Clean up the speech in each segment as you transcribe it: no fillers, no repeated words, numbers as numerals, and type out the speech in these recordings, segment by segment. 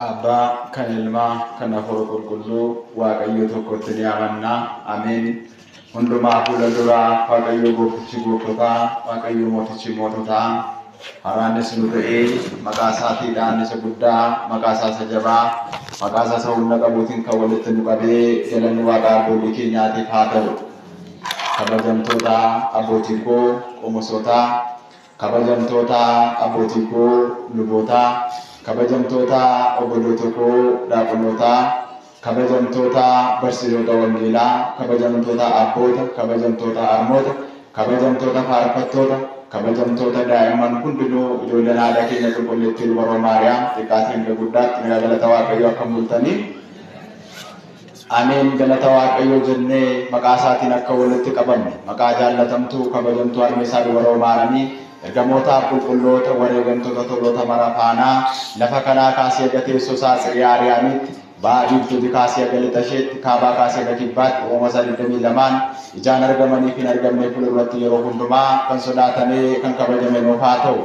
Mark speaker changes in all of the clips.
Speaker 1: Abbaa kan Ilmaa kan Hafuura Qulqulluu Waaqayyo tokkotti ni amanna. Ameen. Hundumaa fuula duraa Waaqayyo Gooftichi gooftotaa, Waaqayyo Mootichi moototaa, haraanis nu ta'ee maqaa isaatiidhaan isa guddaa, maqaa isaa isa jabaa, maqaa isaa isa humna qabuutiin kan walitti nu qabee galanni Waaqaa abbootii keenyaatiif haa ta'u. Kabajamtoota abbootii koo qomosootaa, kabajamtoota abbootii koo lubootaa, kabajamtoota obboloota koo daaqonootaa, kabajamtoota barsiisota wangeelaa, kabajamtoota abboota, kabajamtoota harmoota, kabajamtoota faarfattoota, kabajamtoota daa'imman hundinuu ijoolleen haadha keenya qulqullittii dubaroo Maariyaam xiqqaatiin hanga guddaatti galata Waaqayyoo akka mul'atanii. Ameen. Galata Waaqayyoo jennee maqaa isaatiin akka walitti qabamne maqaa jaallatamtuu kabajamtuu harmee isaa dubaroo Maariyaamii ergamoota qulqulloota wareegamtoota toloota mara faanaa lafa kanaa kaasee gateessoo isaa Tsiriyaa Ariyaamitti baadiyyooti kaasee galata isheetti kaabaa kaasee kibbaatti uumasaa 22 ijaan argamanii fi hin argamne fuulduratti yeroo hundumaa kan sodaatamee kan kabajame nuuf haa ta'u.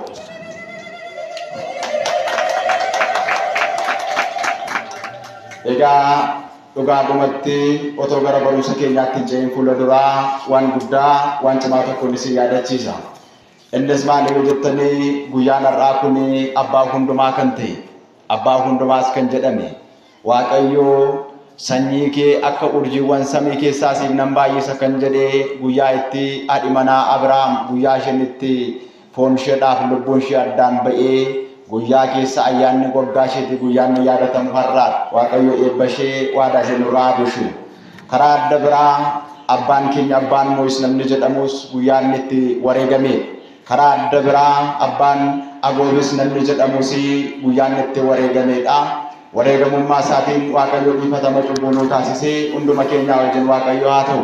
Speaker 1: Egaa dhugaadhumatti otoo gara barumsa keenyaatti hin ce'in fuula duraa waan guddaa waan cimaa tokko isin yaadachiisa. Innis maal yoo jettanii guyyaan har'aa kun abbaa hundumaa kan ta'e abbaa hundumaas kan jedhame Waaqayyo sanyii kee akka urjiiwwan samii keessaa siif nan baay'isa kan jedhee guyyaa itti haadhi manaa Abrahaam guyyaa isheen itti foon isheedhaaf lubbuun ishee addaan ba'ee guyyaa keessa ayyaanni waggaa isheetti guyyaan yaadatamu har'aadha. Waaqayyo eebba ishee waadaa ishee nurraa bushu. Karaa adda biraa abbaan keenya abbaan Mo'is namni jedhamus guyyaan itti wareegame. Karaa adda biraa abbaan Agoobis namni jedhamus guyyaan itti wareegamedha. Wareegamummaa isaatiin Waaqayyo dhiifatama cubbuu nu taasisee hunduma keenyaa wajjin Waaqayyo haa ta'u.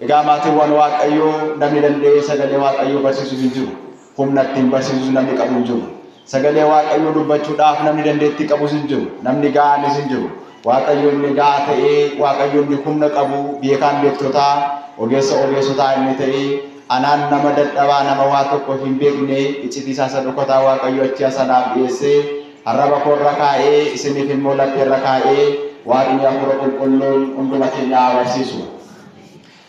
Speaker 1: Egaa maatiiwwan Waaqayyo namni danda'ee sagalee Waaqayyo barsiisuu hin jiru. Humna ittiin barsiisuu namni qabu hin jiru. Sagalee Waaqayyo dubbachuudhaaf namni dandeettii qabu hin jiru. Namni ga'aanis hin jiru. Waaqayyo inni ga'aa ta'ee Waaqayyo inni humna qabu beekaan beektotaa ogeessa ogeessotaa inni ta'ee anaan nama dadhabaa nama waa tokko hin beekne iccitii isaa dhokataa Waaqayyo achi asanaaf dhiyeessee arraba koorra kaa'ee isiniif immoo lapheerra kaa'ee Waaqni Hafuura Qulqulluun hunduma keenyaa barsiisu.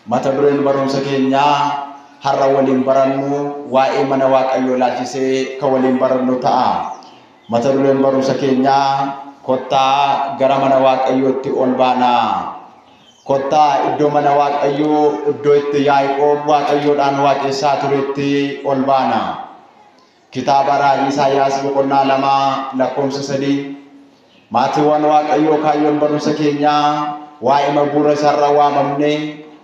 Speaker 1: Mata dureen barumsa keenyaa har'a waliin barannu waa'ee mana Waaqayyoo ilaalchisee kan waliin barannu ta'a. Mata dureen barumsa keenyaa kottaa gara mana Waaqayyootti ol baanaa. Kottaa iddoo mana Waaqayyoo iddoo itti Yaaqoob Waaqayyoodhaan waaqessaa turetti ol baana. Kitaaba raajii Isaayyaas boqonnaa 2 lakkoofsa 3. Maatiiwwan Waaqayyoo kaayyoon barumsa keenyaa waa'ee mabuura isaarra waamamne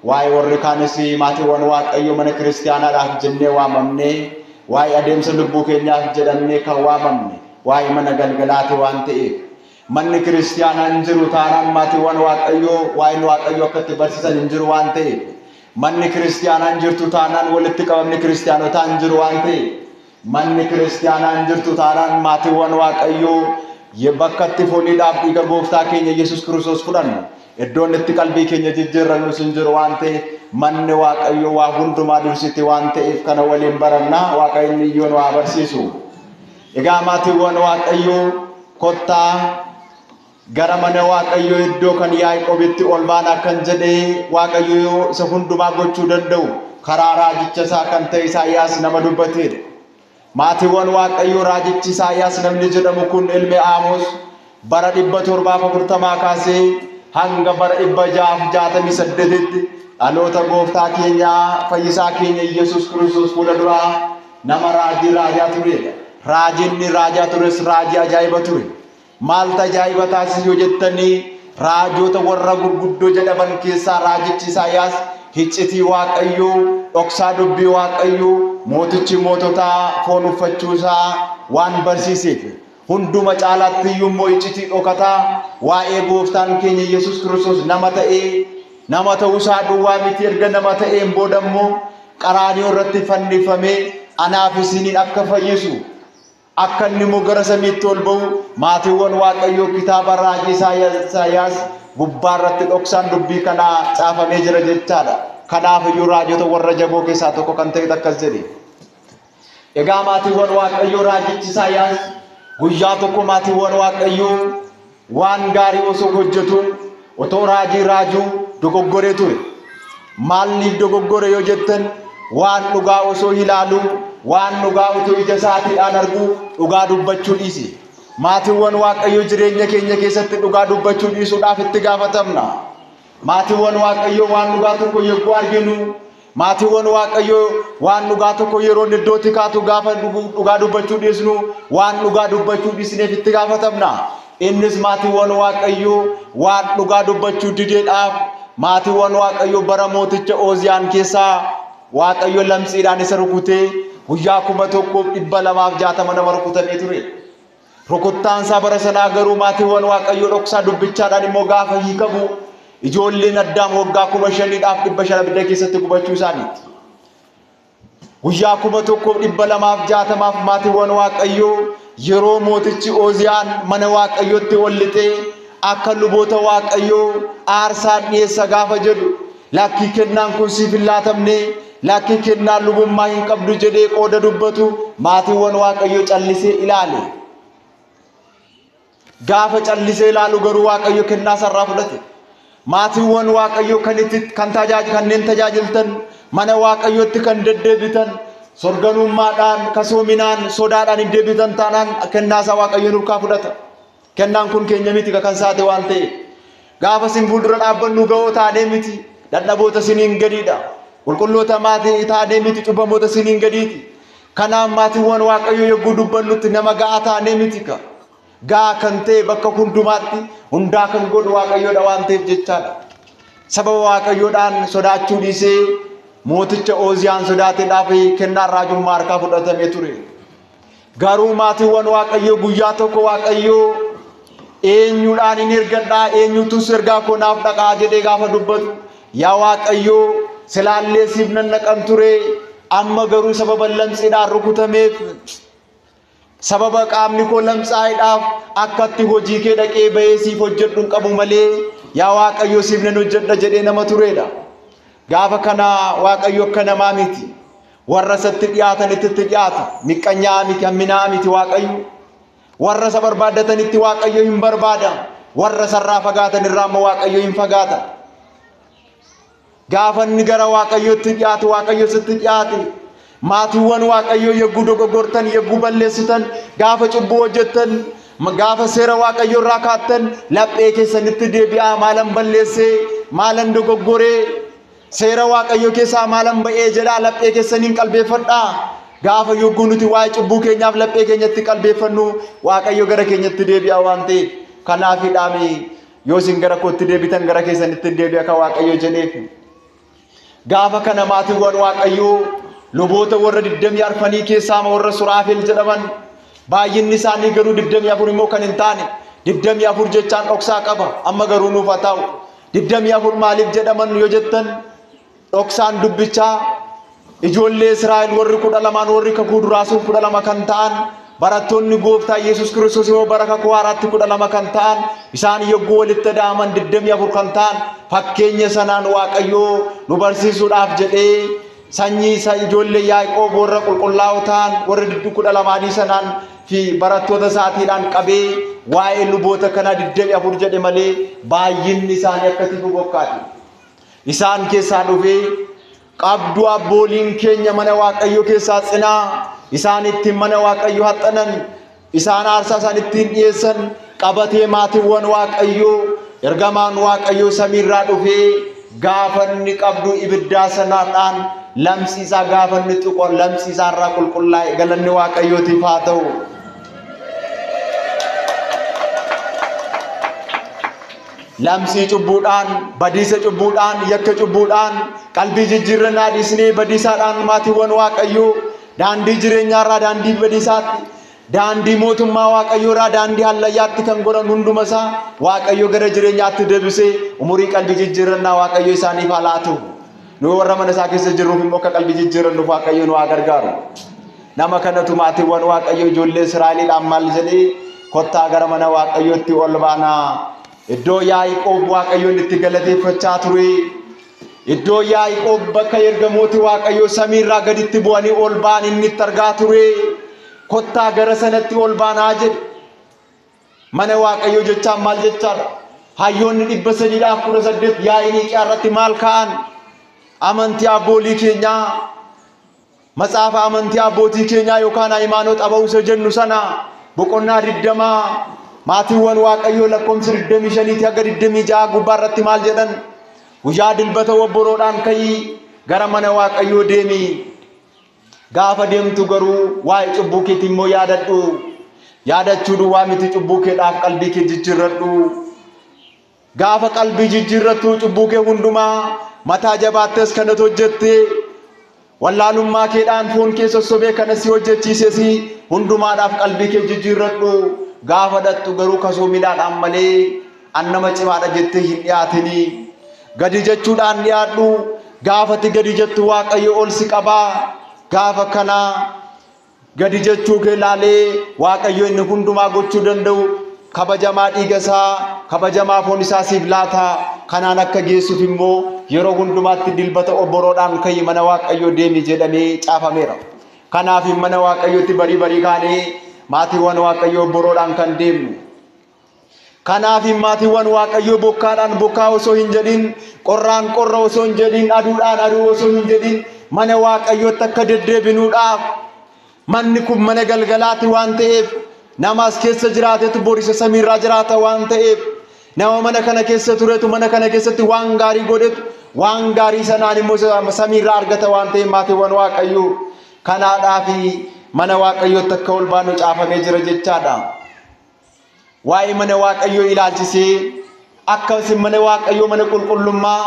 Speaker 1: waa'ee warri kaanis maatiiwwan Waaqayyoo mana kiristaanaadhaaf jennee waamamne waa'ee adeemsa lubbuu keenyaaf jedhamnee kan waamamne waa'ee mana galgalaati waan ta'eef manni kiristaanaa hin jiru taanaan maatiiwwan Waaqayyoo waa'een Waaqayyoo akka itti barsiisan hin jiru waan ta'eef manni kiristaanaa hin jirtu taanaan walitti qabamni kiristaanotaa hin jiru waan ta'eef manni kiristaanaa hin jirtu taanaan maatiiwwan Waaqayyoo bakka itti fooniidhaaf dhiiga gooftaa keenya Yesuus Kiristoos fudhannu iddoon itti qalbii keenya jijjiirrannu hin jiru waan ta'eef manni Waaqayyoo waa hundumaa dursiti waan ta'eef kana waliin barannaa Waaqayyoon iyyoon waa barsiisu. Egaa maatiiwwan Waaqayyoo kottaa gara mana Waaqayyoo iddoo kan Yaaqoobitti ol baanaa kan jedhee Waaqayyoo isa hundumaa gochuu danda'u karaa raajicha isaa kan ta'e Isaayyaas nama dubbateedha. Maatiiwwan Waaqayyoo raajichi Isaayyaas namni jedhamu kun ilmi Amoos bara 740 kaasee hanga bara 668tti dhaloota gooftaa keenyaa fayyisaa keenya Yesuus Kiristoos fuula duraa nama raajaa turedha. Raajinni raajaa tures raajii ajaa'iba ture. Maal tajaa'iba taasisuu jettanii raajota warra gurguddoo jedhaman keessaa raajichi Isaayyaas hiccitii Waaqayyoo dhoksaa dubbii Waaqayyoo mootichi moototaa foon uffachuusaa waan barsiiseef hunduma caalaatti iyyuu hiccitii dhokataa waa'ee gooftaan keenya Yesuus Kiristoos nama ta'uusaa duwwaa miti erga nama ta'een booda immoo qaraanioo irratti fannifamee anaaf isiniin akka fayyisu akka inni immoo gara samiitti ol ba'u maatiiwwan Waaqayyoo kitaaba raajii Isaayyaas gubbaa irratti dhoksaan dubbii kanaa caafamee jira jechaadha. Kanaaf iyyuu raajota warra jaboo keessaa tokko kan ta'e akkas jedhe. Egaa maatiiwwan Waaqayyoo raajichi Isaayyaas guyyaa tokko maatiiwwan Waaqayyoo waan gaarii osoo hojjetuun otoo raajii raajuu dogoggoree ture. Maaliif dogoggore yoo jettan waan dhugaa osoo ilaalu waan dhugaa otoo ija isaatiidhaan argu dhugaa dubbachuu dhiise. Maatiiwwan Waaqayyoo jireenya keenya keessatti dhugaa dubbachuu dhiisuudhaaf itti gaafatamna. Maatiiwwan Waaqayyoo waan dhugaa tokko yogguu arginu maatiiwwan Waaqayyoo waan dhugaa tokko yeroo iddootti kaatu gaafa dhugaa dubbachuu dhiisnu waan dhugaa dubbachuu dhiisneef itti gaafatamna. Innis maatiiwwan Waaqayyoo waan dhugaa dubbachuu dideedhaaf maatiiwwan Waaqayyoo bara mooticha Ooziyaan keessaa Waaqayyo lamsiidhaan isa rukutee guyyaa 1260 nama rukutamee ture. Rukuttaan isaa bara sanaa garuu maatiiwwan Waaqayyoo dhoksaa dubbichaadhaan immoo gaafa hiikamu ijoolleen Addaam waggaa 5,500 keessatti gubachuu isaaniiti. Guyyaa 1260 maatiiwwan Waaqayyoo yeroo mootichi Ooziyaan mana Waaqayyootti ol lixee akka luboota Waaqayyoo aarsaan dhiyeessa gaafa jedhu lakkii kennaan kun siif hin laatamne lakkii kennaan lubummaa hin qabdu jedhee qooda dubbatu maatiiwwan Waaqayyoo callisee ilaale. Gaafa callisee ilaalu garuu Waaqayyo kennaa sarraa fudhate. Maatiiwwan Waaqayyoo kanneen tajaajiltan mana Waaqayyootti kan deddeebitan sorganummaadhaan kasoominaan sodaadhaan hin deebitan taanaan kennaa isaa Waaqayyo nurkaa fudhata. Kennaan kun keenya miti kan saate waan ta'eef gaafa isin fuuldura dhaabbannu ga'oo taanee miti dadhaboota isiniin gadiidha. Qulqulloota maatii taanee miti cubbamoota isiniin gadiiti. Kanaaf maatiiwwan Waaqayyoo yogguu dubbannutti nama ga'aa taanee miti ka. Gaa kan ta'e bakka hundumaatti hundaa kan godhu Waaqayyoodha waan ta'eef jechaadha. Sababa Waaqayyoodhaan sodaachuu dhiisee mooticha Ooziyaan sodaateedhaaf kennaan raajummaa harkaa fudhatamee ture. Garuu maatiiwwan Waaqayyoo guyyaa tokko Waaqayyoo eenyuudhaan hin ergadhaa eenyutus ergaa koo naaf dhaqaa jedhee gaafa dubbatu yaa Waaqayyoo silaallee siif nan naqan ture amma garuu sababa lamsiidhaan rukutameef sababa qaamni koo lamsaa'eedhaaf akkatti hojii kee dhaqee bahee siif hojjedhu qabu malee yaa Waaqayyoo siif nan hojjedha jedhee nama tureedha. Gaafa kana Waaqayyo akka namaa miti. Warra isatti dhiyaatanitti dhiyaata. Miqqanyaa miti hamminaa miti Waaqayyo. Warra isa barbaadatanitti Waaqayyo hin barbaada. Warra sarraa fagaatan irraa immoo Waaqayyo hin fagaata. Gaafa inni gara Waaqayyootti dhiyaatu Waaqayyo sitti dhiyaate. Maatiiwwan Waaqayyoo yogguu dogoggortan yogguu balleessitan gaafa cubbuu hojjettan gaafa seera Waaqayyoo irraa kaattan laphee keessanitti deebi'aa maalan balleessee maalan dogoggoree seera Waaqayyoo keessaa maalan ba'ee jedhaa laphee keessaniin qalbeeffadhaa. Gaafa yogguu nuti waa'ee cubbuu keenyaaf laphee keenyatti qalbeeffannu Waaqayyo gara keenyatti deebi'aa waan ta'eef kanaafidhaami yoo isin gara kootti deebitan gara keessanitti deebi'a ka Waaqayyo jedheef. Gaafa kana maatiiwwan Waaqayyoo luboota warra 24 keessaa warra Suraafeel jedhaman baay'inni isaanii garuu 24 immoo kan hin taane 24 jechaan dhoksaa qaba amma garuu nuuf haa ta'u 24 maaliif jedhaman yoo jettan dhoksaan dubbichaa ijoollee Israa'el warri 12 warri kakuu duraa sun 12 kan ta'an barattoonni gooftaa Yesuus Kiristoos immoo bara kakuu haaraatti 12 kan ta'an isaan yogguu walitti dhaaman 24 kan ta'an fakkeenya sanaan Waaqayyoo nu barsiisuudhaaf jedhee sanyii isa ijoollee Yaaqoob warra qulqullaa'oo ta'an warra 12 sanaan fi barattoota isaatiidhaan qabee waa'ee luboota kana 24 jedhe malee baay'inni isaanii akkatti bobokkaati. Isaan keessaa dhufee qabdu abbooliin keenya mana Waaqayyoo keessaa cinaa isaan ittiin mana Waaqayyoo haxxanan isaan aarsaa isaan ittiin dhiyeessan qabatee maatiiwwan Waaqayyoo ergamaan Waaqayyoo samiirraa dhufee gaafanni qabdu ibiddaa sanaadhaan lamsiisaa gaafanni tuqon lamsiisaarraa qulqullaa'e galanni Waaqayyootiif haa ta'u. Lamsii cubbuudhaan badiisa cubbuudhaan yakka cubbuudhaan qalbii jijjiirrannaa dhiisnee badiisaadhaan maatiiwwan Waaqayyoo daandii jireenyaarraa daandii badiisaatti daandii mootummaa Waaqayyoorraa daandii hallayyaatti kan godhan hunduma isaa Waaqayyo gara jireenyaatti deebisee umurii qalbii jijjiirrannaa Waaqayyo isaaniif haa laatu. Nu warra mana isaa keessa jirruuf immoo akka qalbii jijjiirannuuf Waaqayyo nu haa gargaaru. Nama kanatu maatiiwwan Waaqayyo ijoollee Israa'eliidhaan maal jedhee kottaa gara mana Waaqayyootti ol baanaa. Iddoo Yaaqoob Waaqayyoon itti galateeffachaa ture. Iddoo Yaaqoob bakka ergamooti Waaqayyo samiirraa gaditti bu'anii ol ba'an inni itti argaa ture. Kottaa gara sanatti ol baanaa jedhe. mana waaqayyo jechaan maal jechaadha hayyoonni 318 yaa'ii qiyyaarratti maal ka'an amantii abboolii keenyaa matsaafa amantii abbootii keenyaa yookaan haymaanota aba'uusa jennu sana boqonnaa 20 maatiiwwan waaqayyo lakkoomsa 25 hanga 26 gubbaarratti maal jedhan guyyaa dilbata wobboroodhaan ka'ii gara mana waaqayyo deemi gaafa deemtu garuu waa'ee cubbuu keetii immoo yaadadhu yaadachuu duwwaa miti cubbuu keedhaaf qalbii kee jijjiirradhu gaafa qalbii jijjiirrattu cubbuu kee hundumaa mataa jabaattes kanas hojjette wallaalummaa keedhaan foon kee sossobee kanas hojjechiises hundumaadhaaf qalbii kee jijjiirradhu gaafa dhattu garuu kasoo midhaadhaan malee annama cimaadha jettee hin dhiyaatini gadi jechuudhaan dhiyaadhu gaafati gadi jettu waaqayyo ol si qabaa gaafa kana gadi jechuu kee laalee waaqayyo inni hundumaa gochuu danda'u kabajamaa dhiiga isaa kabajamaa foon isaa siif laata kanaan akka geessuuf immoo yeroo hundumaatti dilbata obboroodhaan ka'ii mana waaqayyo deemi jedhamee caafameera kanaaf mana waaqayyotti barii kaanee maatiiwwan waaqayyo obboroodhaan kan deemnu kanaaf maatiiwwan waaqayyo bokkaadhaan bokkaa osoo hin jedhin qorraan qorra osoo hin jedhin aduudhaan aduu osoo hin jedhin mana waaqayyotti akka deddeebinuudhaaf manni kun mana galgalaati waan ta'eef namas keessa jiraatetu borisa samiirraa jiraata waan ta'eef nama mana kana keessa turetu mana kana keessatti waan gaarii godhetu waan gaarii sanaan immoo samiirraa argata waan ta'eef maatiiwwan waaqayyo kanaadhaaf mana waaqayyotti akka ol baanu caafamee jira jechaadha waa'ee mana waaqayyo ilaalchisee akkasumas mana waaqayyo mana qulqullummaa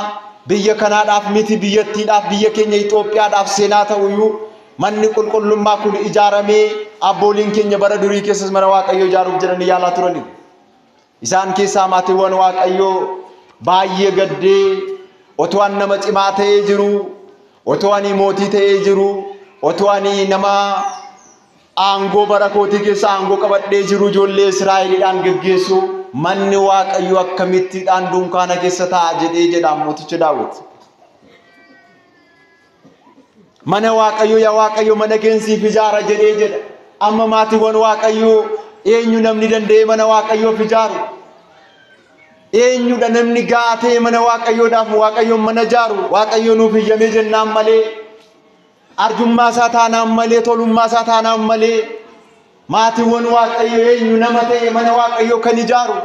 Speaker 1: biyya kanaadhaaf miti biyyattiidhaaf biyya keenya Itoophiyaadhaaf seenaa ta'uyyuu manni qulqullummaa kun ijaaramee abbooliin keenya bara durii keessas mana waaqayyo ijaaruuf jedhanii yaalaa turani isaan keessaa maatiiwwan waaqayyo baay'ee gaddee otoo ani nama cimaa ta'ee jiru otoo ani mootii ta'ee jiru otoo ani nama aangoo bara kootii keessa aangoo qabadhee jiru ijoollee Israa'eliidhaan geggeessu manni waaqayyo akkamittiidhaan dunkaana keessa taa'a jedhee jedha mootichi Daawit mana waaqayyo yaa waaqayyo mana keensiif ijaara jedhee jedha amma maatiiwwan waaqayyo eenyu namni danda'ee mana waaqayyoof ijaaru eenyudha namni gaatee mana waaqayyoodhaaf waaqayyoon mana ijaaru waaqayyo nuuf iyyamee jennaan malee arjummaa isaa taanaan malee tolummaa isaa taanaan malee maatiiwwan waaqayyo eenyu nama ta'e mana waaqayyo kan ijaaru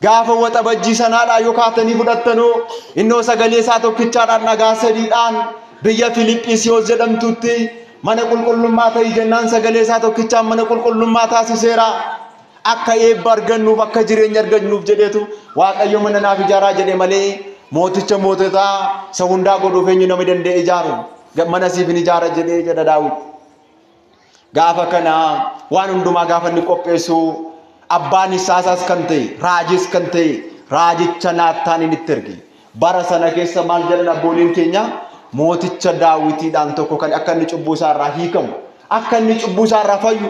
Speaker 1: gaafa waxabajjii sanaadhaa yoo kaatanii fudhattanoo innoo sagalee isaa tokkichaadhaan dhagaa sadiidhaan biyya Filiphisiyoos jedhamtutti mana qulqullummaa ta'ii jennaan sagalee isaa tokkichaan mana qulqullummaa taasiseera akka eebba argannuuf akka jireenya argannuuf jedheetu waaqayyo mana naaf ijaaraa jedhe malee mooticha moototaa isa hundaa godhuuf eenyu nama danda'e ijaaru mana siif ijaara jedhee jedha Daawit gaafa kana waan hundumaa gaafa inni qopheessu abbaan isaas kan ta'e raajis kan ta'e raajicha Naataan inni itti erge bara sana keessa maal jedhan abbooliin keenya mooticha Daawitiidhaan tokko kan akka inni cubbuu isaarraa hiikamu akka inni cubbuu isaarraa fayyu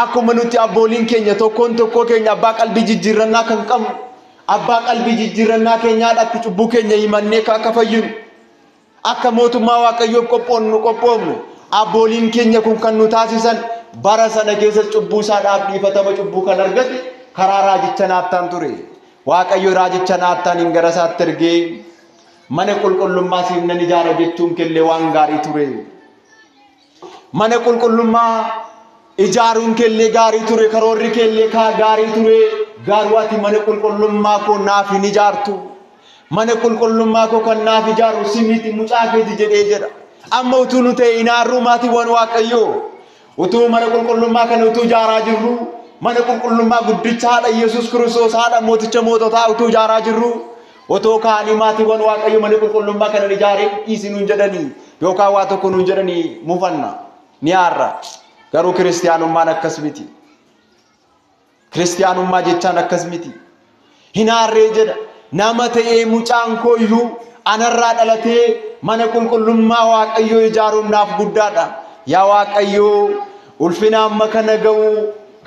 Speaker 1: akkuma nuti abbooliin keenya tokkoon tokkoo keenya abbaa qalbii jijjiirrannaa kan qabnu abbaa qalbii jijjiirrannaa keenyaadhaatti cubbuu keenya himannee akka fayyinu akka mootummaa waaqayyoof qophoofnu abbooliin keenya kun kan nu taasisan bara sana keessa cubbuu isaadhaaf dhiifatama cubbuu kan argate karaa raajicha Naataan ture waaqayyo raajicha Naataaniin gara isaatti ergee mana qulqullummaa siif nan ijaara jechuun kellee waan gaarii ture mana qulqullummaa ijaaruun kellee gaarii ture karoorri kellee gaarii ture garuu ati mana qulqullummaa koo naaf hin ijaartu mana qulqullummaa koo kan naaf ijaaru simiti mucaa keeti jedhee jedha amma utuu nu ta'e inaarruu maatiiwwan waaqayyo utuu mana qulqullummaa kana utuu ijaaraa jirru mana qulqullummaa guddicha haadha Yesuus Kiristoos haadha mooticha moototaa utuu ijaaraa jirru otoo kaanii maatiiwwan waaqayyo mana qulqullummaa kana ijaaree dhiisinuun jedhanii yookaan waa tokko nuun jedhanii mufanna ni aarra garuu kiristiyaanummaan akkas miti kiristiyaanummaa jechaan akkas miti hin aarree jedha nama ta'ee mucaan koo iyyuu anarraa dhalatee mana qulqullummaa waaqayyo ijaaruun naaf guddaadha yaa waaqayyo ulfina amma kana ga'u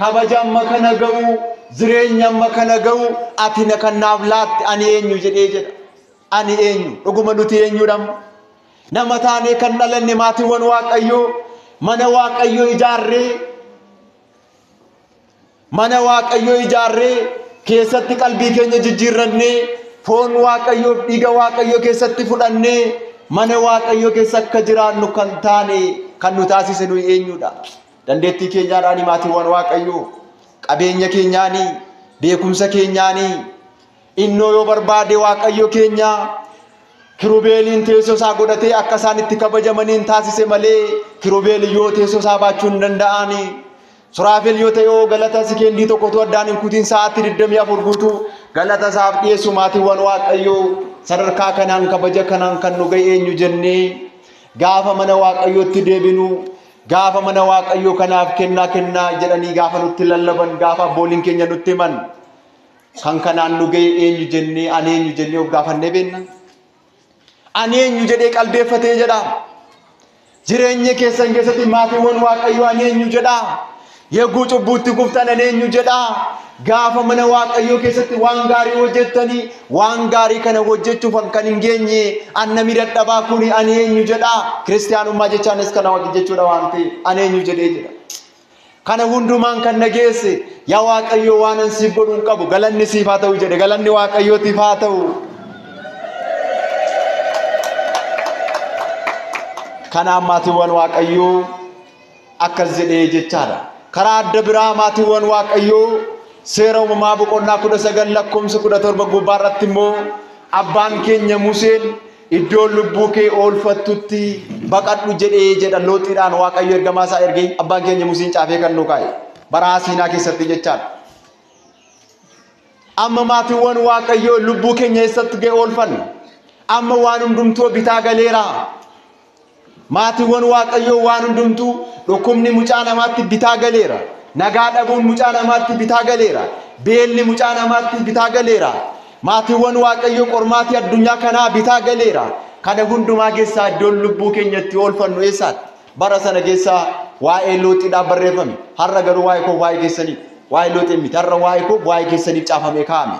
Speaker 1: kabaja amma kana ga'u jireenya amma kana ga'u ati na kan naaf laatti ani eenyu jedhee jedha ani eenyu dhuguma nuti eenyudham nama taanee kan dhalanne maatiiwwan waaqayyo mana waaqayyo ijaarree mana waaqayyoo ijaarree keessatti qalbii keenya jijjiirrannee foon waaqayyoo dhiiga waaqayyoo keessatti fudhannee mana waaqayyoo keessa akka jiraannu kan taane kan nu taasise nu eenyudha? Dandeettii keenyaadhaan maatiiwwan waaqayyoo qabeenya keenyaanii beekumsa keenyaanii innoo yoo barbaade waaqayyo keenya kirubeeliin teessoo isaa godhatee akka isaan itti kabajamaniin taasise malee kirubeeli yoo teessoo isaa baachuu hin danda'ani. Suraafel yoo ta'e yoo galata sikendii tokkotu addaan hin kutiin sa'aatii 24 guutuu galata isaaf dhiyeessu maatiiwwan waaqayyoo sadarkaa kanaan kabaja kanaan kan nu ga'e eenyu jennee gaafa mana waaqayyootti deebinu gaafa mana waaqayyoo kanaaf kennaa jedhanii gaafa nutti lallaban gaafa abbooliin keenya nutti himan kan kanaan nu ga'e eenyu jennee ani eenyu jennee of gaafannee beenna. Ani eenyu jedhee qalbeeffatee jedha. Jireenya keessan keessatti maatiiwwan waaqayyoo ani eenyu jedha. Yegguu cubbuutti kuftan ani eenyu jedha. Gaafa mana waaqayyoo keessatti waan gaarii hojjettanii waan gaarii kana hojjechuuf kan hin geenye annami dadhabaa kun ani eenyu jedha. Kiristaanummaa jechaanis kana jechuudha waan ta'eef ani eenyu jedhee jedha. Kana hundumaan kan nageesse yaa waaqayyoo waan an siif godhuun qabu galanni siif haa ta'u jedhe galanni waaqayyootiif haa ta'u. Kanaaf maatiiwwan waaqayyoo akkas jedhee jechaadha. Karaa adda biraa maatiiwwan waaqayyoo seera uumamaa boqonnaa 19 lakkoofsa 17 gubbaarratti immoo abbaan keenya Museen iddoo lubbuu kee oolfattutti baqadhu jedhee jedha Looxiidhaan waaqayyo ergamaa isaa ergee abbaan keenya Museen caafee kan nu kaa'e bara Siinaa keessatti jechaadha. Amma maatiiwwan waaqayyoo lubbuu keenya eessatti ga'e oolfanna. Amma waan hundumtuu bitaa galeera. Maatiiwwan waaqayyoo waan hundumtuu dhukkubni mucaa namaatti bitaa galeera. Nagaa dhabuun mucaa namaatti bitaa galeera. Beelli mucaa namaatti bitaa galeera. Maatiiwwan waaqayyoo qormaatii addunyaa kanaa bitaa galeera. Kana hundumaa keessaa iddoon lubbuu keenyatti oolfannu eessaati? Bara sana keessaa waa'ee Looxiidhaaf barreeffame. Har'a garuu waa'ee koo waa'ee keessaniif. Waa'ee Looxii miti. Har'a waa'ee koo waa'ee keessaniif caafamee kaa'ame.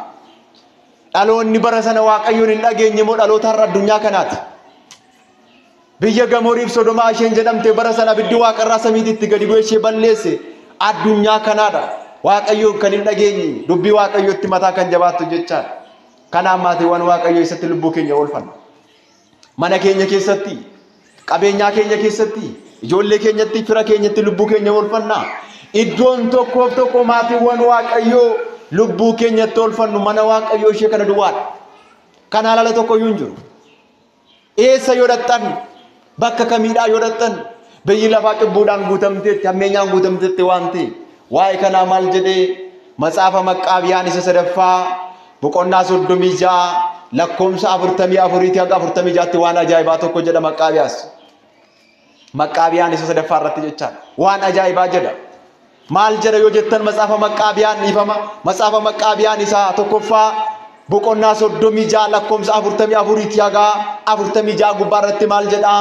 Speaker 1: Dhaloonni bara sana waaqayyoon hin dhageenye moo dhaloota har'a addunyaa kanaati? Biyya Gamooriif Sodomaa isheen jedhamte bara sana abiddi waaqarraa samiitti gadi bu'ee ishee balleesse addunyaa kanaadha. Waaqayyoon kan hin dhageenye dubbii waaqayyootti mataa kan jabaattu jechaadha. Kanaaf maatiiwwan waaqayyoo isatti lubbuu keenya oolfanna. Mana keenya keessatti, qabeenyaa keenya keessatti, ijoollee keenyatti, fira keenyatti lubbuu keenya oolfanna. Iddoon tokkoof tokko maatiiwwan waaqayyoo lubbuu keenyatti oolfannu mana waaqayyoo ishee kana duwwaadha. Kana alala tokko iyyuu hin jiru. Eessa yoo dhaqxan bakka kamiidhaa yoo dhaqxan biyyi lafaa cubbuudhaan guutamteetti hammeenyaan guutamteetti waan ta'e waa'ee kanaa maal jedhee Matsaafa Maqqaabiyaan isa 3ffaa boqonnaa 36 lakkoofsa 44 haga 46tti waan ajaa'ibaa tokko jedha Maqqaabiyaas. Maqqaabiyaan isa 3ffaa irratti jechaadha. Waan ajaa'ibaa jedha. Maal jedha yoo jettan Matsaafa Maqqaabiyaan dhiifama. Matsaafa Maqqaabiyaan isa 1ffaa boqonnaa 36 lakkoofsa 44 haga 46 gubbaarratti maal jedha?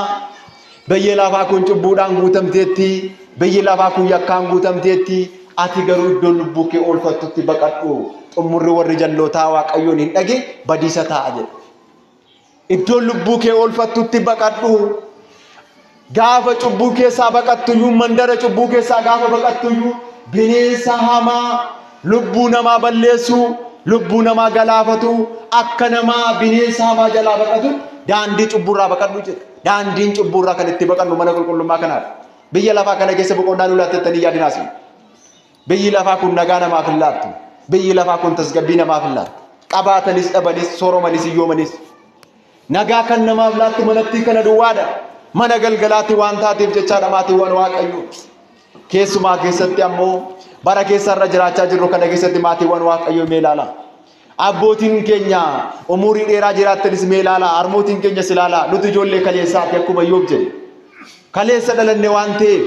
Speaker 1: Biyyi lafaa kun cubbuudhaan guutamteetti, biyyi lafaa kun yakkaan guutamteetti, ati garuu iddoo lubbuu kee oolfattutti baqadhu. Xumurri warri jallootaa waaqayyoon hin dhage badiisa ta'a jedha. Iddoo lubbuu kee oolfattutti baqadhu. Gaafa cubbuu keessaa baqattuyyuu mandara cubbuu keessaa gaafa baqattuyyuu bineensa hamaa lubbuu namaa balleessu lubbuu namaa galaafatu akka namaa bineensa hamaa jalaa baqatu daandii cubburraa baqadhu jedha. Daandiin cubburraa kan itti baqannu mana qulqullummaa kanaadha. Biyya lafaa kana keessa boqonnaa lulaattettanii yaadinaas. Biyyi lafaa kun nagaa namaaf hin laattu. Biyyi lafaa kun tasgabbii namaaf hin laattu. Qabaatanis dhabanis sooromanis hiyyoomanis. Nagaa kan namaaf laattu manatti kana duwwaadha. Mana galgalaatti waan taateef jechaadha maatiiwwan waaqayyoo. Keessumaa keessatti ammoo bara keessarra jiraachaa jirru kana keessatti maatiiwwan waaqayyoo mee ilaala. Abbootiin keenya umurii dheeraa jiraattanis mee ilaala. Harmootiin keenya silaala. Nuti ijoollee kaleessaati akkuma Iyyoob jedhe. Kaleessa dhalanne waan ta'eef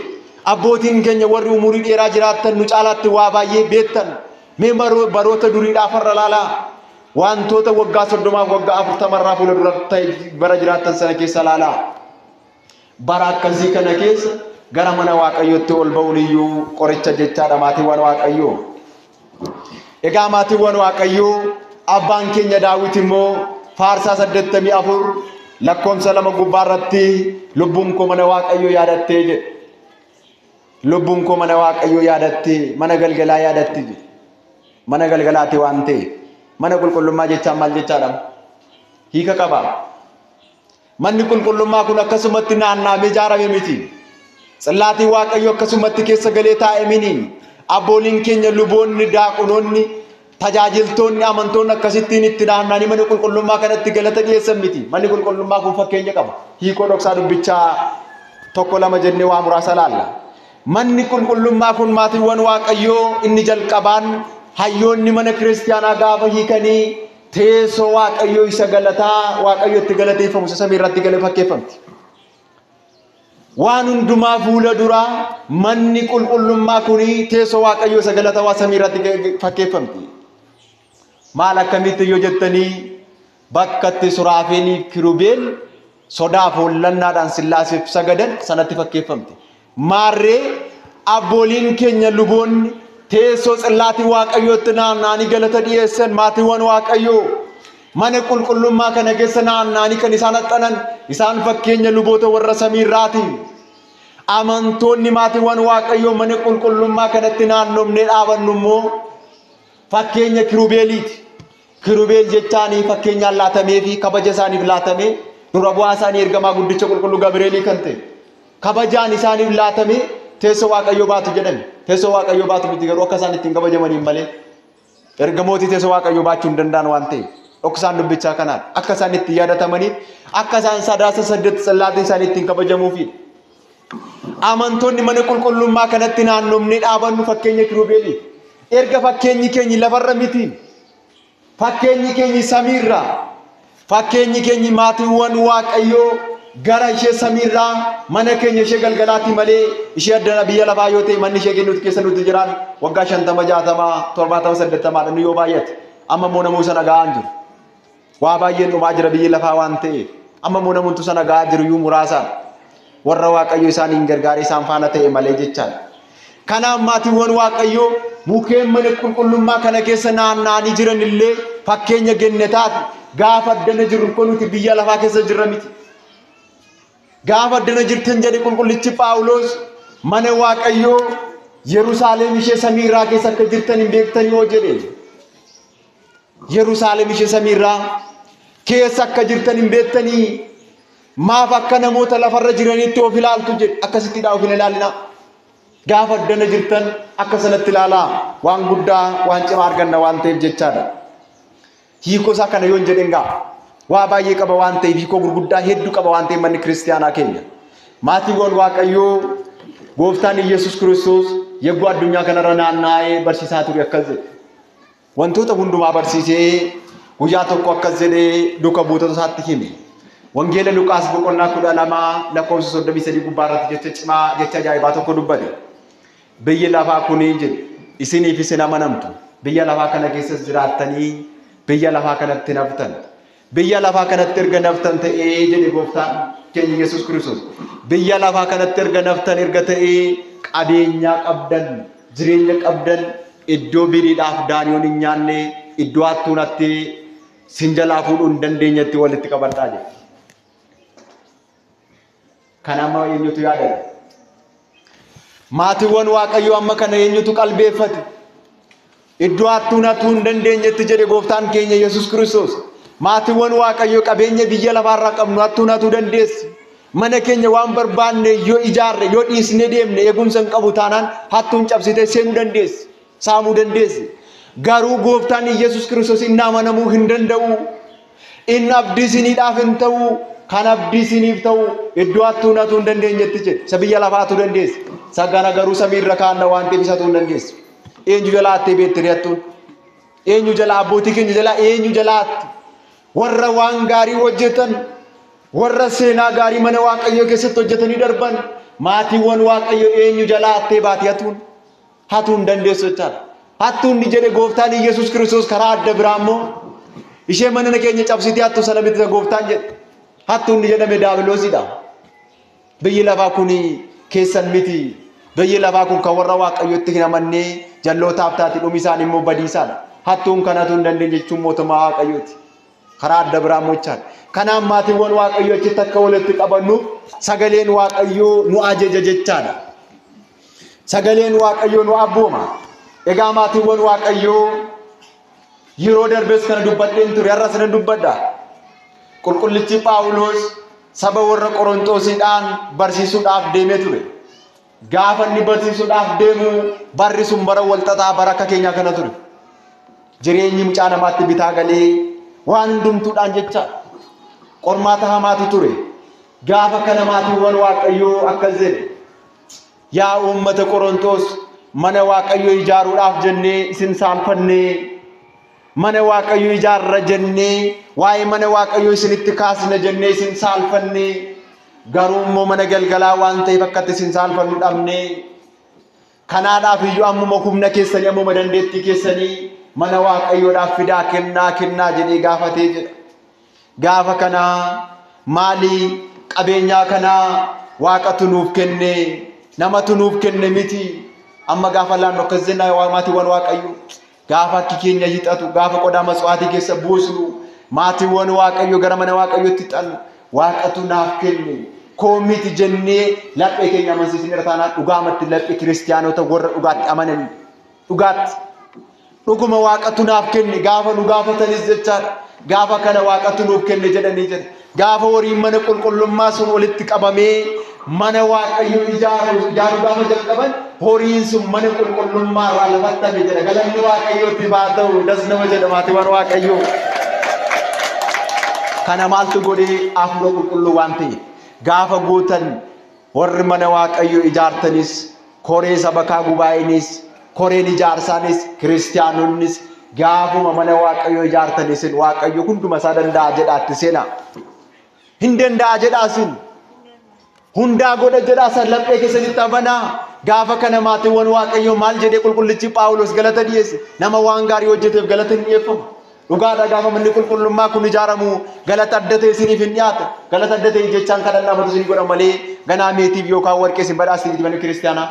Speaker 1: abbootiin keenya warri umurii dheeraa jiraattan nu caalaatti waa baay'ee beektan. Mee baroota duriidhaaf har'a ilaala. Wantoota waggaa 30 waggaa 40 irraa fuula duratti bara jiraattan sana keessa ilaala. Bara akkasii kana keessa gara mana waaqayyootti ol ba'uun iyyuu qoricha jechaadha maatiiwwan waaqayyoo. Egaa maatiiwwan waaqayyoo abbaan keenya Daawit immoo faarsaa 84 lakkoofsa 2 gubbaarratti lubbuun koo mana waaqayyoo yaadattee jedhe. lubbuun koo mana waaqayyoo yaadatti mana galgalaa yaadatti mana galgalaati waan ta'e mana qulqullummaa jechaan maal jechaadha hiika qaba manni qulqullummaa kun akkasumatti naanna'amee ijaarame miti tsillaatii waaqayyoo akkasumatti keessa galee taa'e mini abbooliin keenya luboonni daaqunoonni tajaajiltoonni amantoonni akkasittiin itti naanna'anii mana qulqullummaa kanatti galata dhiyeessan miti manni qulqullummaa kun fakkeenya qaba hiikoo dhoksaa dubbichaa tokko lama jennee waa muraasa laalla manni qulqullummaa kun maatiiwwan waaqayyoo inni jalqabaan hayyoonni mana kiristaanaa gaafa hiikanii teessoo waaqayyoo isa galataa waaqayyoo itti galateeffamu isa samii irratti galee fakkeeffamti waan hundumaa fuula duraa manni qulqullummaa kun teessoo waaqayyoo isa galataa waa samii irratti fakkeeffamti maal akkamitti yoo jettanii bakka itti suraafeenii kirubeel sodaaf hollannaadhaan Sillaaseef sagadan sanatti fakkeeffamti maarree abbooliin keenya luboonni teessoo tsillaatii waaqayyootti naanna'anii galata dhiyeessan maatiiwwan waaqayyoo mana qulqullummaa kana keessa naanna'anii kan isaan haxxanan isaan fakkeenya luboota warra samiirraati amantoonni maatiiwwan waaqayyoo mana qulqullummaa kanatti naannofnee dhaabannu immoo fakkeenya kirubeeliiti kirubeel jechaanii fakkeenyaan laatamee fi kabaja isaaniif laatamee dura bu'aa isaanii ergamaa guddicha qulqulluu Gabireelii kan ta'e kabajaan isaaniif laatamee teessoo waaqayyoo baatu jedhame teessoo waaqayyoo baatu miti garuu akka isaan ittiin kabajamaniin malee ergamootii teessoo waaqayyoo baachuu hin danda'an waan ta'eef dhoksaan dubbichaa kanaan akka isaan ittiin yaadatamaniif akka isaan sadaasa saddeet tsillaatiin isaanii ittiin kabajamuufi amantoonni mana qulqullummaa kanatti naannofnee dhaabannu fakkeenya kirubeelii erga fakkeenyi keenyi lafarra miti fakkeenyi keenyi samiirraa fakkeenyi keenyi maatiiwwan waaqayyoo gara ishee samiirraa mana keenya ishee galgalaatti malee ishee addana biyya lafaa yoo ta'e manni ishee kennuuti keessa nuti jiraan waggaa 50 60 70 80 dha yoo baay'ate amma immoo namuu sana ga'aan jiru waa baay'een dhumaa jira biyya lafaa waan ta'eef amma immoo namoonni sana ga'aa jiru iyyuu muraasaan warra waaqayyo isaaniin gargaaree isaan faana ta'e malee jechaan kanaaf maatiiwwan waaqayyoo mukkeen mana qulqullummaa kana keessa naanna'anii jiran illee fakkeenya gannataati gaafa addana jirru kun nuti biyya lafaa keessa jirra miti gaafa addana jirtan jedhe qulqullichi Phaawulos mana waaqayyoo Yerusaalem ishee samiirraa keessa akka jirtan hin beektanii yoo jedhe Yerusaalem ishee samiirraa keessa akka jirtan hin beektanii maaf akka namoota lafarra jiranitti of ilaaltu jedhe akkasitti of hin ilaalina gaafa addana jirtan akka sanatti ilaalaa waan guddaa waan cimaa arganna waan ta'eef jechaadha hiikoo isaa kana yoon jedhen gaa waa baay'ee qaba waan ta'eef hiikoo gurguddaa hedduu qaba waan ta'eef manni kiristaanaa keenya maatiiwwan waaqayyoo gooftaan Yesuus Kiristoos yegguu addunyaa kanarra naanna'ee barsiisaa ture akkas jedhe wantoota hundumaa barsiisee guyyaa tokko akkas jedhee duuka buutota isaatti hime wangeela Luqaas boqonnaa 12 lakkoofsa 33 gubbaarratti jecha cimaa jecha ajaa'ibaa tokko dubbate biyyi lafaa kunii jedhe isiniif isin amanamtu biyya lafaa kana keessas jiraattanii biyya lafaa kanatti naftan biyya lafaa kanatti erga naftan ta'ee jedhe gooftaan keenya Yesuus Kiristoos biyya lafaa kanatti erga naftan erga ta'ee qabeenyaa qabdan jireenya qabdan iddoo biriidhaaf daaniyoon hin nyaanne iddoo hattuunatti sin jalaa fuudhuu hin dandeenyetti walitti qabadhaa jedhe kanama eenyutu yaadate maatiiwwan waaqayyoo amma kana eenyutu qalbeeffate iddoo hattuunatu hin dandeenyetti jedhe gooftaan keenya Yesuus Kiristoos maatiiwwan waaqayyoo qabeenya biyya lafaarraa qabnu hattuunatu dandeessi mana keenya waan barbaanne yoo ijaarre yoo dhiisne deemne eegumsa hin qabu taanaan hattuun cabsitee seenuu dandeessi saamuu dandeessi garuu gooftaan Yesuus Kiristoos inni amanamuu hin danda'u inni abdii isiniidhaaf hin ta'u kan abdii isiniif ta'u iddoo hattuunatu hin dandeenyetti jedhe isa biyya lafaatu dandeessi sagana garuu samiirra kaanna waan ta'eef isatu hin dandeessi eenyu jalaattee beektanii hattuun eenyu jalaa abbootii keenya jalaa eenyu jalaatti warra waan gaarii hojjetan warra seenaa gaarii mana waaqayyoo keessatti hojjetanii darban maatiiwwan waaqayyoo eenyu jalaattee baati hatuun dandeessu jechaadha hattuun jedhe gooftaan Yesuus Kiristoos karaa adda biraa immoo ishee mana keenya cabsitee hattuu sana bitisa gooftaan jedhe hattuun jedhame daabiloosidha biyyi lafaa kun keessan miti biyyi lafaa kun kan warra waaqayyootti hin amannee jallootaaf taati dhumi isaan immoo badiisaadha hattuun kanatu hin dandeenye jechuun mootummaa waaqayyooti karaa adda biraa mochaan kanaaf maatiiwwan waaqayyoo achitti akka walitti qabannuuf sagaleen waaqayyoo nu ajaja jechaadha Sagaleen Waaqayyoo nu abbooma. Egaa maatiiwwan Waaqayyoo yeroo darbees kana dubbadheen ture har'as nan dubbadha. Qulqullichi Phaawulos saba warra Qorontosiidhaan barsiisuudhaaf deemee ture. Gaafa inni barsiisuudhaaf deemu barri sun bara walxaxaa bara akka keenyaa kana ture. Jireenyi mucaa namaatti bitaa galee waan hundumtuudhaan jecha qormaata hamaatu ture. Gaafa kana maatiiwwan Waaqayyoo akkas jedhe. Yaa uummata Qorontos mana Waaqayyoo ijaaruudhaaf jennee isin saanfannee mana Waaqayyoo ijaarra jennee waa'ee mana Waaqayyoo isinitti kaasna jennee isin saalfannee garuu immoo mana galgalaa waan ta'eef akkatti isin saalfannu dhabnee kanaadhaaf iyyuu ammuma humna keessanii ammuma dandeettii keessanii mana Waaqayyoodhaaf fidaa kennaa jedhee gaafatee jedha. Gaafa kana maali qabeenyaa kana Waaqatu nuuf kenne namatu nuuf kenne miti. Amma gaafa laannu akkas jennaa waa maatiiwwan Waaqayyoo gaafa akki keenya hixatu gaafa qodaa maswaatii keessa buusnu maatiiwwan Waaqayyoo gara mana Waaqayyootti xannu Waaqatu naaf kenne koomiti jennee laphee keenya amansiisni irra taanaan dhugaamatti laphee kiristiyaanota warra dhugaatti amanan dhugaatti dhuguma Waaqatu naaf kenne gaafa nu gaafatanis jechaadha. Gaafa kana Waaqatu nuuf kenne jedhanii jedha. Gaafa horiin mana qulqullummaa sun walitti qabamee mana Waaqayyoo ijaaru gaafa jalqaban horiin sun mana qulqullummaa irraa lafatti hafe jedha. Galanni Waaqayyootti haa ta'u das nama jedha maatiiwwan Waaqayyoo. Kana maaltu godhee hafuura qulqulluu waan ta'eef gaafa gootan warri mana Waaqayyoo ijaartanis koree sabakaa gubaa'eenis koreen ijaarsaanis kiristiyaanonnis gaafuma mana Waaqayyoo ijaartanis Waaqayyo hunduma isaa danda'a jedhaatti seena. Hin danda'a jedhaasin hundaa godha jedhaasan laphee keessatti amanaa. Gaafa kana maatiiwwan Waaqayyoo maal jedhee qulqullichi Phaawulos galata dhiyeesse nama waan gaarii hojjeteef galata hin dhiyeeffamu. Dhugaadha gaafa manni qulqullummaa kun ijaaramu galata adda ta'e isiniif hin dhiyaata. Galata adda ta'e jechaan kadhannaa matu isinii godha malee ganaa meetiif yookaan warqee isin badhaasanii manni kiristiyaanaa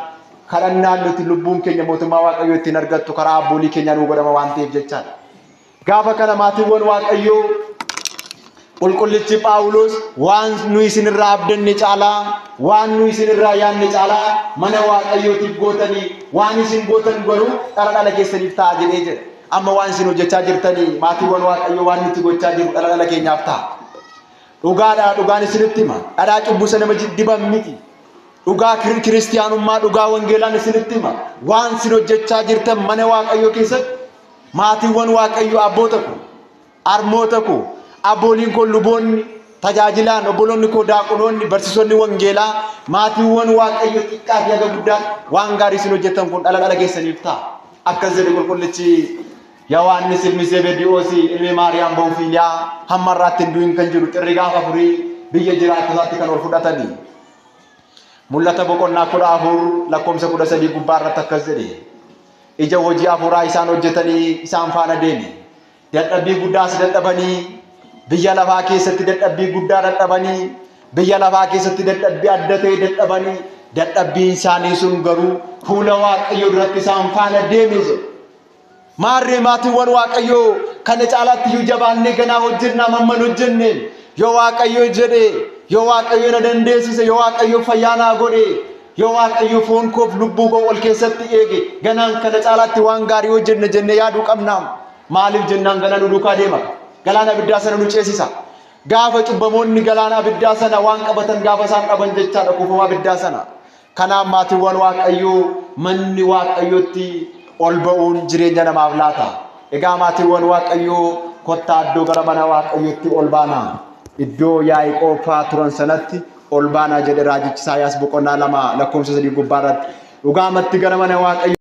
Speaker 1: kadhannaan nuti lubbuun keenya mootummaa Waaqayyoo ittiin argattu karaa abboolii keenya nuu godhama waan ta'eef jechaadha. Gaafa kana maatiiwwan Waaqayyoo qulqullichi Phaawulos waan nu isinirraa abdanne caalaa waan nu isinirraa yaanne caalaa mana Waaqayyootiif gootanii waan isin gootan garuu dhala keessaniif ta'a jedhee jedha. Amma waan isin hojjechaa jirtanii maatiiwwan Waaqayyoo waan nuti gochaa jiru dhala keenyaaf ta'a. Dhugaadha dhugaan isinitti hima. Dhadhaa cubbusa nama diban miti. Dhugaa kiristiyaanummaa dhugaa wangeelaan isinitti hima. Waan isin hojjechaa jirtan mana Waaqayyoo keessatti maatiiwwan Waaqayyoo abboota koo armoota koo abbooliin koo luboonni tajaajilaan obboloonni koo daaqonoonni barsiisonni wangeelaa maatiiwwan Waaqayyoo xiqqaa fi haga guddaa waan gaarii isin hojjetan kun dhala keessaniif ta'a. Akkas jedhe qulqullichi Yohaannis ilmi Zebedewoos ilmi Maariyaam Bawfiiliyaa hamma irraatti hin du'in kan jiru xirri gaafa afurii biyya jiraattotaatti kan ol fudhatanii. Mul'ata boqonnaa 14 lakkoomsa 13 gubbaa irratti akkas jedhe. Ija hojii afuuraa isaan hojjetanii isaan faana deemi. Dadhabbii guddaas dadhabanii biyya lafaa keessatti dadhabbii guddaa dadhabanii biyya lafaa keessatti dadhabbii adda ta'e dadhabanii dadhabbiin isaanii sun garuu fuula Waaqayyoo duratti isaan faana deemi jedhe. Maarree maatiiwwan Waaqayyoo kana caalaatti iyyuu jabaannee ganaa hojjennaa mamman hojjenneen yoo Waaqayyoo jedhe yoo Waaqayyoo na dandeessise yoo Waaqayyoo fayyaa naa godhe yoo Waaqayyoo foon koof lubbuu koo ol keessatti eege ganaan kana caalaatti waan gaarii hojjenne jennee yaaduu qabnaam. Maaliif jennaan ganaa nu duukaa deema. Galaana abiddaa sana nu ceesisa. Gaafa cubbamoonni galaana abiddaa sana waan qabatan gaafa isaan dhaban jechaadha kuufama abiddaa sana. Kanaaf maatiiwwan Waaqayyoo manni Waaqayyootti ol ba'uun jireenya namaaf laata. Egaa maatiiwwan Waaqayyoo kottaa iddoo gara mana Waaqayyootti ol baanaa. Iddoo Yaaqoob turan sanatti ol baanaa jedhe raajichi Isaayaas boqonnaa 2 lakkoomsa 3 gubbaa irratti dhugaamatti gara mana Waaqayyoo